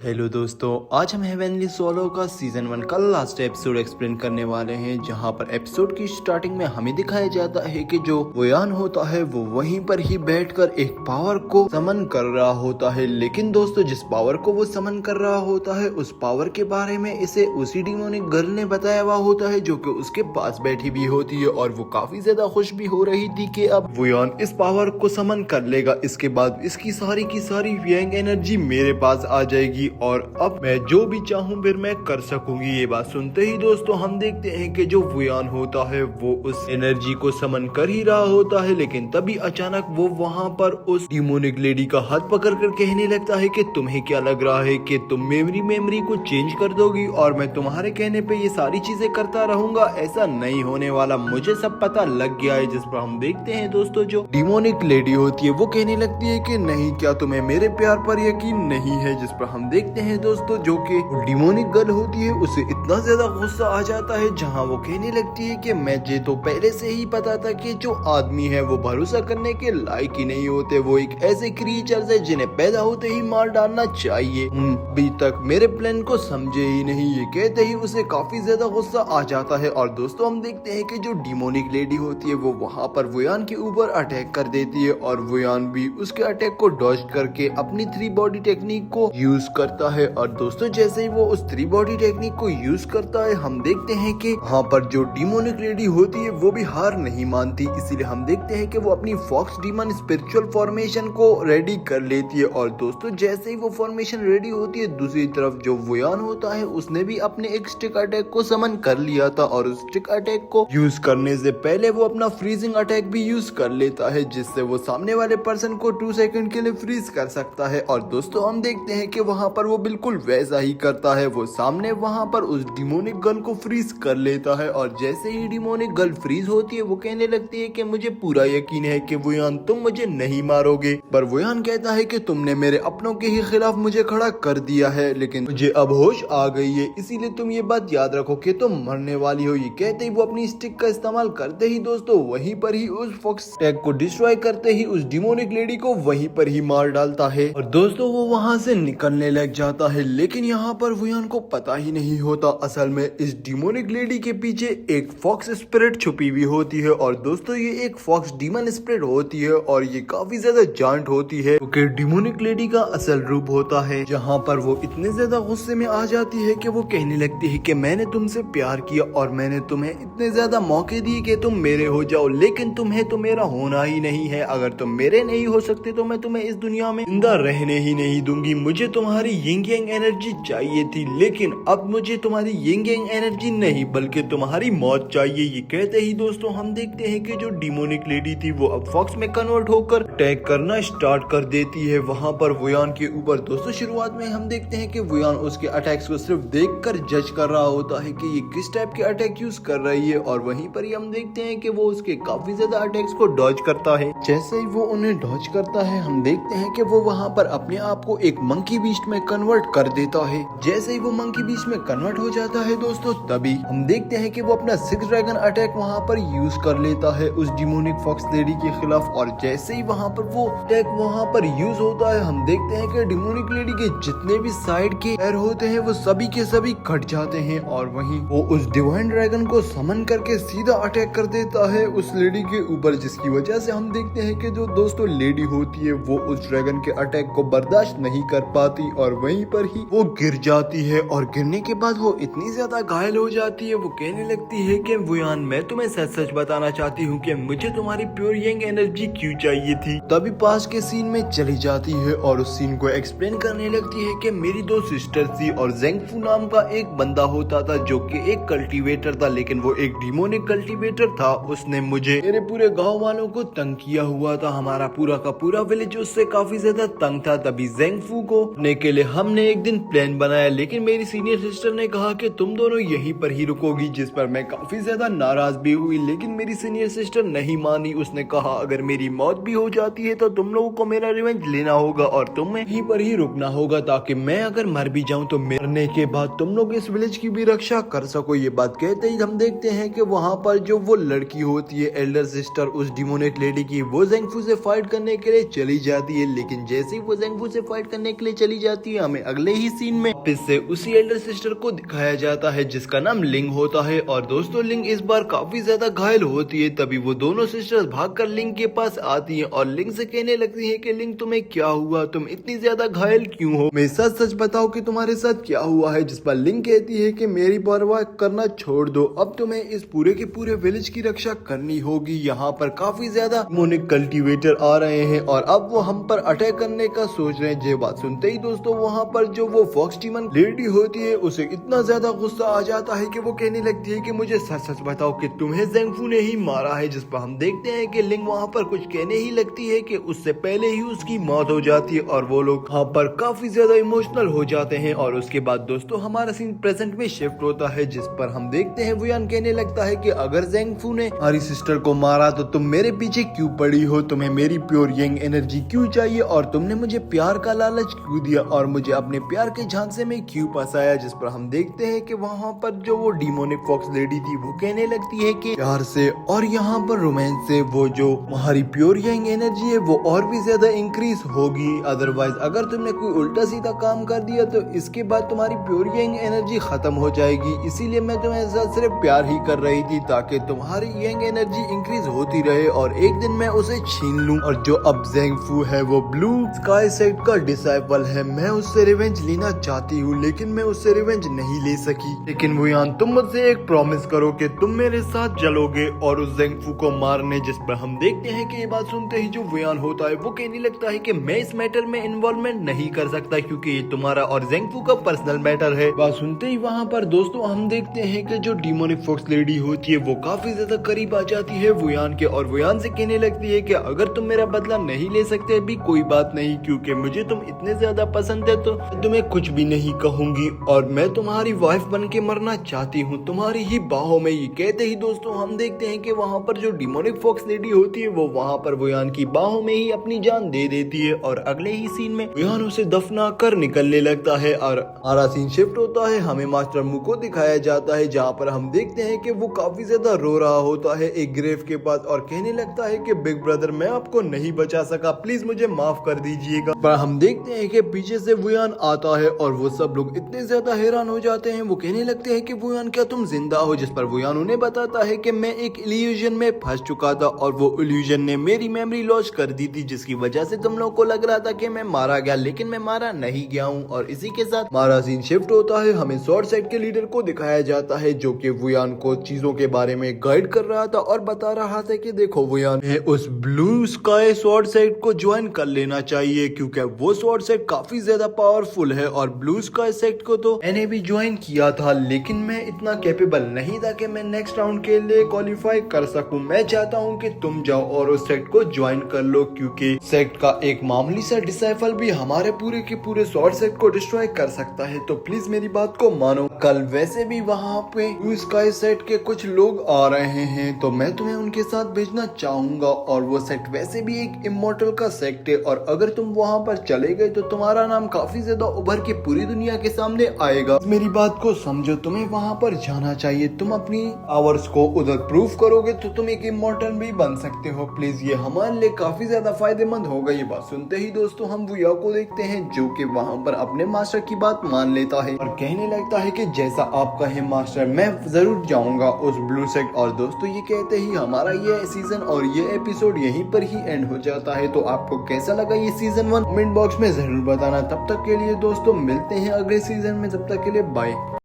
Hello दोस्तों, आज हम हेवनली सोलो का सीजन 1 का लास्ट एपिसोड एक्सप्लेन करने वाले हैं, जहां पर एपिसोड की स्टार्टिंग में हमें दिखाया जाता है कि जो वोयान होता है वो वहीं पर ही बैठकर एक पावर को समन कर रहा होता है। लेकिन दोस्तों, जिस पावर को वो समन कर रहा होता है उस पावर के बारे में इसे उसी डिमोनिक गर्ल ने बताया हुआ होता है, जो कि उसके पास बैठी भी होती है और वो काफी ज्यादा खुश भी हो रही थी कि अब वोयान इस पावर को समन कर लेगा। इसके बाद इसकी सारी की सारी यंग एनर्जी मेरे पास आ जाएगी और अब मैं जो भी चाहूँ फिर मैं कर सकूंगी। ये बात सुनते ही दोस्तों हम देखते हैं कि जो वोयान होता है वो उस एनर्जी को समन कर ही रहा होता है, लेकिन तभी अचानक वो वहाँ पर उस डिमोनिक लेडी का हाथ पकड़कर कहने लगता है कि तुम्हें क्या लग रहा है कि तुम मेमोरी को चेंज कर दोगी और मैं तुम्हारे कहने पे ये सारी चीजें करता रहूंगा? ऐसा नहीं होने वाला, मुझे सब पता लग गया है। जिस पर हम देखते हैं दोस्तों जो डिमोनिक लेडी होती है वो कहने लगती है कि नहीं, क्या तुम्हें मेरे प्यार पर यकीन नहीं है? जिस पर हम देखते हैं दोस्तों जो कि डिमोनिक गर्ल होती है उसे इतना ज्यादा गुस्सा आ जाता है, जहां वो कहने लगती है कि मुझे तो पहले से ही पता था कि जो आदमी है वो भरोसा करने के लायक ही नहीं होते, वो एक ऐसे क्रीचर्स है जिन्हें पैदा होते ही मार डालना चाहिए। अभी तक मेरे प्लान को समझे ही नहीं। ये कहते ही उसे काफी ज्यादा गुस्सा आ जाता है और दोस्तों हम देखते हैं कि जो डिमोनिक लेडी होती है वो वहाँ पर वोयान के ऊपर अटैक कर देती है और वोयान भी उसके अटैक को डॉज करके अपनी 3 बॉडी टेक्निक को यूज करता है। और दोस्तों जैसे ही वो उस 3 बॉडी टेक्निक को यूज करता है हम देखते हैं कि वहाँ पर जो डिमोनिक लेडी होती है वो भी हार नहीं मानती, इसीलिए हम देखते हैं कि वो अपनी फॉक्स डीमन स्पिरिचुअल फॉर्मेशन को रेडी कर लेती है। और दोस्तों जैसे ही वो फॉर्मेशन रेडी होती है, दूसरी तरफ जो वोयान होता है उसने भी अपने एक स्टिक अटैक को समन कर लिया था और उस स्टिक अटैक को यूज करने से पहले वो अपना फ्रीजिंग अटैक भी यूज कर लेता है, जिससे वो सामने वाले पर्सन को 2 सेकंड के लिए फ्रीज कर सकता है। और दोस्तों हम देखते हैं कि वहाँ पर वो बिल्कुल वैसा ही करता है, वो सामने वहाँ पर उस डिमोनिक गर्ल को फ्रीज कर लेता है और जैसे ही डिमोनिक गर्ल फ्रीज होती है वो कहने लगती है कि मुझे पूरा यकीन है कि वोयान तुम मुझे नहीं मारोगे। पर वोयान कहता है कि तुमने मेरे अपनों के ही खिलाफ मुझे खड़ा कर दिया है, लेकिन मुझे अब होश आ गई है, इसीलिए तुम ये बात याद रखो कि तुम मरने वाली हो। ये कहते ही वो अपनी स्टिक का इस्तेमाल करते ही दोस्तों वहीं पर ही उस फॉक्स टैग को डिस्ट्रॉय करते ही उस डिमोनिक लेडी को वहीं पर ही मार डालता है और दोस्तों वो वहाँ से निकलने लग जाता है। लेकिन यहाँ पर वोयान को पता ही नहीं होता असल में इस डिमोनिक लेडी के पीछे एक फॉक्स स्पिरिट छुपी हुई होती है और दोस्तों ये एक फॉक्स डीमन स्पिरिट होती है और ये काफी ज्यादा जांट होती है क्योंकि डिमोनिक लेडी का असल रूप होता है। जहाँ पर वो इतने ज्यादा गुस्से में आ जाती है कि वो कहने लगती है कि मैंने तुमसे प्यार किया और मैंने तुम्हें इतने ज्यादा मौके दिए कि तुम मेरे हो जाओ, लेकिन तुम्हें तो मेरा होना ही नहीं है। अगर तुम मेरे नहीं हो सकते तो मैं तुम्हें इस दुनिया में जिंदा रहने ही नहीं दूंगी। मुझे तुम्हारी यिंग यांग एनर्जी चाहिए थी, लेकिन अब मुझे तुम्हारी यिंग यांग एनर्जी नहीं बल्कि तुम्हारी मौत चाहिए। ये कहते ही दोस्तों हम देखते हैं कि जो डिमोनिक लेडी थी वो अब फॉक्स में कन्वर्ट होकर अटैक करना स्टार्ट कर देती है वहाँ पर वोयान के ऊपर। दोस्तों शुरुआत में हम देखते हैं कि वोयान उसके अटैक्स को सिर्फ देखकर जज कर रहा होता है कि ये किस टाइप के अटैक यूज कर रही है और वहीं पर ही हम देखते हैं कि वो उसके काफी ज्यादा अटैक्स को डॉज करता है। जैसे ही वो उन्हें डॉज करता है हम देखते हैं कि वो वहाँ पर अपने आप को एक मंकी बीस्ट में कन्वर्ट कर देता है। जैसे ही वो मंकी बीस्ट में कन्वर्ट हो जाता है दोस्तों तभी हम देखते हैं कि वो अपना 6 ड्रैगन अटैक वहाँ पर यूज कर लेता है उस डिमोनिक फॉक्स लेडी के खिलाफ और जैसे ही वहाँ पर वो अटैक वहाँ पर यूज होता है हम देखते हैं कि डिमोनिक लेडी के जितने भी साइड के पैर होते हैं वो सभी के सभी कट जाते हैं और वहीं वो उस डिवाइन ड्रैगन को समन करके सीधा अटैक कर देता है उस लेडी के ऊपर, जिसकी वजह से हम देखते हैं कि जो दोस्तों लेडी होती है वो उस ड्रैगन के अटैक को बर्दाश्त नहीं कर पाती और वहीं पर ही वो गिर जाती है और गिरने के बाद वो इतनी ज्यादा घायल हो जाती है वो कहने लगती है कि वोयान मैं तुम्हें सच सच बताना चाहती हूँ कि मुझे तुम्हारी प्योर यंग एनर्जी क्यों चाहिए थी। तभी पास के सीन में चली जाती है और उस सीन को एक्सप्लेन करने लगती है कि मेरी 2 सिस्टर थी और जेंगफू नाम का एक बंदा होता था जो कि एक कल्टीवेटर था, लेकिन वो एक डिमोनिक कल्टीवेटर था। उसने मुझे मेरे पूरे गाँव वालों को तंग किया हुआ था, हमारा पूरा का पूरा विलेज उससे काफी ज्यादा तंग था। तभी जेंगफू को ने के लिए हमने एक दिन प्लान बनाया, लेकिन मेरी सीनियर सिस्टर ने कहा कि तुम दोनों यहीं पर ही रुकोगी, जिस पर मैं काफी ज्यादा नाराज भी हुई। लेकिन मेरी सीनियर सिस्टर नहीं मानी, उसने कहा अगर मेरी मौत भी हो जाती है तो तुम लोगों को मेरा रिवेंज लेना होगा और तुम्हें यहीं पर ही रुकना होगा ताकि मैं अगर मर भी जाऊं तो मरने के बाद तुम लोग इस विलेज की भी रक्षा कर सको। ये बात कहते ही हम देखते हैं कि वहाँ पर जो वो लड़की होती है एल्डर सिस्टर उस डिमोनिक लेडी की, वो जेंगफू से फाइट करने के लिए चली जाती है। लेकिन जैसे ही वो जेंगफू से फाइट करने के लिए चली जाती होती है। हमें अगले ही सीन में फिर से उसी एल्डर सिस्टर को दिखाया जाता है जिसका नाम लिंग होता है। और दोस्तों लिंग इस बार काफी ज्यादा घायल होती है। तभी वो दोनों सिस्टर्स भागकर लिंग के पास आती हैं और लिंग से कहने लगती है कि लिंग तुम्हें क्या हुआ, तुम इतनी ज्यादा घायल क्यों हो, मैं सच सच बताओ कि तुम्हारे साथ क्या हुआ है। जिस पर लिंग कहती है कि मेरी परवाह करना छोड़ दो, अब तुम्हें इस पूरे के पूरे विलेज की रक्षा करनी होगी। यहाँ पर काफी ज्यादा मोनिक कल्टीवेटर आ रहे हैं और अब वो हम पर अटैक करने का सोच रहे हैं। ये बात सुनते ही दोस्तों वहाँ पर जो वो फॉक्स डीमन लेडी होती है उसे इतना ज्यादा गुस्सा आ जाता है कि वो कहने लगती है कि मुझे सच सच बताओ कि तुम्हें ज़ेंगफू ने ही मारा है। जिस पर हम देखते हैं कि लिंग वहाँ पर कुछ कहने ही लगती है कि उससे पहले ही उसकी मौत हो जाती है और वो लोग वहाँ पर काफी ज्यादा इमोशनल हो जाते हैं। और उसके बाद दोस्तों हमारा सीन प्रेजेंट में शिफ्ट होता है जिस पर हम देखते हैं वुयान कहने लगता है कि अगर ज़ेंगफू ने हमारी सिस्टर को मारा तो तुम मेरे पीछे क्यों पड़ी हो, तुम्हें मेरी प्योर यंग एनर्जी क्यों चाहिए और तुमने मुझे प्यार का लालच क्यों दिया और मुझे अपने प्यार के झांसे में क्यों फंसाया। जिस पर हम देखते हैं कि वहाँ पर जो वो डीमोनिक फॉक्स लेडी थी वो कहने लगती है कि प्यार से और यहाँ पर रोमांस से वो जो हमारी प्योर यंग एनर्जी है वो और भी ज्यादा इंक्रीज होगी। अदरवाइज अगर तुमने कोई उल्टा सीधा काम कर दिया तो इसके बाद तुम्हारी प्योर यंग एनर्जी खत्म हो जाएगी। इसीलिए मैं तुम्हें सिर्फ प्यार ही कर रही थी ताकि तुम्हारी यंग एनर्जी इंक्रीज होती रहे और एक दिन मैं उसे छीन लूं। और जो अब ज़ेंगफू है वो ब्लू स्काई सेक्ट का डिसाइपल है। मैं उससे रिवेंज लेना चाहती हूँ लेकिन मैं उससे रिवेंज नहीं ले सकी। लेकिन वुयान तुम मुझसे एक प्रॉमिस करो कि तुम मेरे साथ चलोगे और उस ज़ेंगफू को मारने। जिस पर हम देखते हैं कि ये बात सुनते ही जो वुयान होता है वो कहने लगता है कि मैं इस मैटर में इन्वॉल्वमेंट नहीं कर सकता क्योंकि ये तुम्हारा और ज़ेंगफू का पर्सनल मैटर है। बात सुनते ही वहाँ पर दोस्तों हम देखते हैं कि जो डीमोनिक फॉक्स लेडी होती है वो काफी ज्यादा करीब आ जाती है वुयान के और वुयान से कहने लगती है कि अगर तुम मेरा बदला नहीं ले सकते भी कोई बात नहीं क्योंकि मुझे तुम इतने ज्यादा पसंद है तो तुम्हें कुछ भी नहीं कहूंगी और मैं तुम्हारी वाइफ बन के मरना चाहती हूँ तुम्हारी ही बाहों में। ये कहते ही दोस्तों हम देखते हैं कि वहाँ पर जो डीमोनिक फॉक्स लेडी होती है वो वहाँ पर वुयान की बाहों में ही अपनी जान दे देती है और अगले ही सीन में वुयान उसे दफना कर निकलने लगता है। और हमारा सीन शिफ्ट होता है, हमें मास्टर मू को दिखाया जाता है जहाँ पर हम देखते हैं कि वो काफी ज्यादा रो रहा होता है एक ग्रेव के पास और कहने लगता है कि बिग ब्रदर मैं आपको नहीं बचा सका, प्लीज मुझे माफ कर दीजिएगा। पर हम देखते हैं कि पीछे से वुयान आता है और वो सब लोग इतने ज्यादा हैरान हो जाते हैं। वो कहने लगते हैं कि वुयान क्या तुम जिंदा हो। जिस पर वुयान उन्हें बताता है कि मैं एक इल्यूजन में फंस चुका था और वो इल्यूजन ने मेरी मेमोरी लॉस कर दी थी जिसकी वजह से तुम लोगों को लग रहा था कि मैं मारा गया लेकिन मैं मारा नहीं गया हूँ। और इसी के साथ हमारा सीन शिफ्ट होता है, हमें शॉर्ट साइड के लीडर को दिखाया जाता है जो कि वुयान को चीजों के बारे में गाइड कर रहा था और बता रहा था कि देखो वुयान है उस ब्लू स्काई स्वॉर्ड साइड को ज्वाइन कर लेना चाहिए क्योंकि वो स्वॉर्ड साइड काफी ज्यादा पावरफुल है और ब्लू स्काई सेक्ट को तो मैंने भी ज्वाइन किया था लेकिन मैं इतना कैपेबल नहीं था कि मैं नेक्स्ट राउंड के लिए क्वालिफाई कर सकूं। मैं चाहता हूं कि तुम जाओ और उस सेक्ट को ज्वाइन कर लो क्योंकि सेक्ट का एक मामूली सा डिसाइपल भी हमारे पूरे के पूरे स्वॉर्ड सेक्ट को डिस्ट्रॉय कर सकता है, तो प्लीज मेरी बात को मानो। कल वैसे भी वहाँ पे ब्लू स्काई सेक्ट के कुछ लोग आ रहे हैं तो मैं तुम्हें उनके साथ भेजना चाहूंगा और वो सेक्ट वैसे भी एक इमोर्टल का सेक्ट है और अगर तुम वहाँ पर चले गए तो तुम्हारा नाम काफी ज्यादा उभर के पूरी दुनिया के सामने आएगा। मेरी बात को समझो, तुम्हें वहाँ पर जाना चाहिए, तुम अपनी आवर्स को उधर प्रूफ करोगे तो तुम एक इमोर्टल भी बन सकते हो। प्लीज ये हमारे लिए काफी ज्यादा फायदेमंद होगा। ये बात सुनते ही दोस्तों हम वुया को देखते हैं जो कि वहाँ पर अपने मास्टर की बात मान लेता है और कहने लगता है कि जैसा आप कहें मास्टर, मैं जरूर जाऊंगा उस ब्लू सेक्ट। और दोस्तों ये कहते ही हमारा ये सीजन और ये एपिसोड यहीं पर ही एंड हो जाता है। तो आपको कैसा लगा ये सीजन 1 कमेंट बॉक्स में जरूर बताना। तब तक के लिए दोस्तों मिलते हैं अगले सीजन में, तब तक के लिए बाय।